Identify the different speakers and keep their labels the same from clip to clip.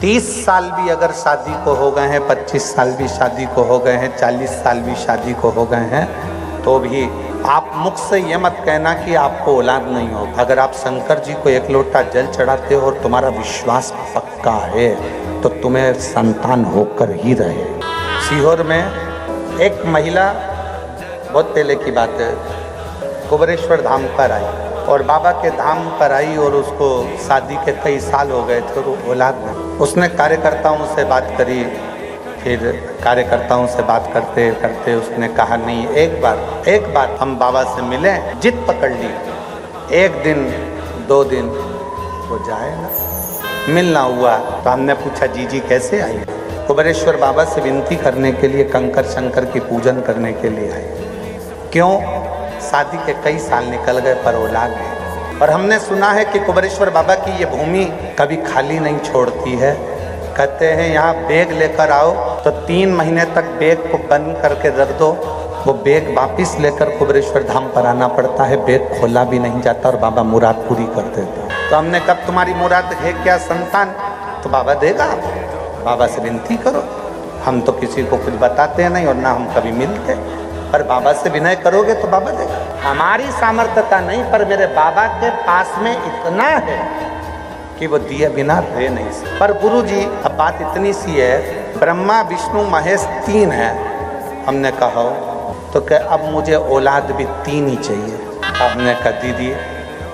Speaker 1: 30 साल भी अगर शादी को हो गए हैं, 25 साल भी शादी को हो गए हैं, 40 साल भी शादी को हो गए हैं, तो भी आप मुख से ये मत कहना कि आपको औलाद नहीं हो। अगर आप शंकर जी को एक लोटा जल चढ़ाते हो और तुम्हारा विश्वास पक्का है तो तुम्हें संतान होकर ही रहे। सीहोर में एक महिला, बहुत पहले की बात है, कुबेरेश्वर धाम पर आई और बाबा के धाम पर आई और उसको शादी के कई साल हो गए थे और औलाद नहीं। उसने कार्यकर्ताओं से बात करी, फिर कार्यकर्ताओं से बात करते करते उसने कहा नहीं, एक बार हम बाबा से मिलें। जिद पकड़ ली। 1 दिन 2 दिन वो जाएगा, मिलना हुआ तो हमने पूछा जी कैसे आई? कुबेरेश्वर बाबा से विनती करने के लिए, कंकर शंकर की पूजन करने के लिए आई। क्यों? शादी के कई साल निकल गए पर औलाद नहीं। और हमने सुना है कि कुबेरेश्वर बाबा की ये भूमि कभी खाली नहीं छोड़ती है। कहते हैं यहाँ बैग लेकर आओ तो 3 महीने तक बैग को बंद करके रख दो, वो बैग वापिस लेकर कुबेरेश्वर धाम पर आना पड़ता है। बैग खोला भी नहीं जाता और बाबा मुराद पूरी कर देते। तो हमने कब तुम्हारी मुराद है क्या संतान? तो बाबा देगा, बाबा से विनती करो। हम तो किसी को कुछ बताते नहीं और ना हम कभी मिलते, पर बाबा से विनय करोगे तो बाबा देगा। हमारी सामर्थ्यता नहीं, पर मेरे बाबा के पास में इतना है कि वो दिए बिना रह नहीं सकते। पर गुरु जी अब बात इतनी सी है, ब्रह्मा विष्णु महेश 3 है। हमने कहा तो क्या अब मुझे औलाद भी 3 ही चाहिए। हमने कहा दीदी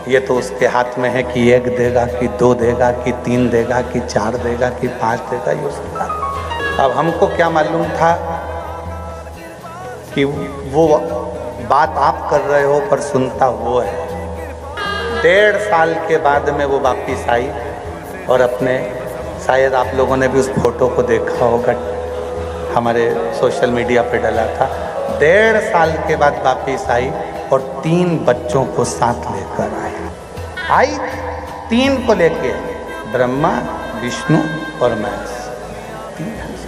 Speaker 1: ये तो उसके हाथ में है कि 1 देगा कि 2 देगा कि 3 देगा कि 4 देगा कि 5 देगा, ये उसके हाथ। अब हमको क्या मालूम था कि वो बात आप कर रहे हो पर सुनता वो है। 1.5 साल के बाद में वो वापिस आई और अपने, शायद आप लोगों ने भी उस फोटो को देखा होगा, हमारे सोशल मीडिया पे डला था। 1.5 साल के बाद वापिस आई और 3 बच्चों को साथ लेकर आई 3 को लेके, ब्रह्मा विष्णु और महेश 3।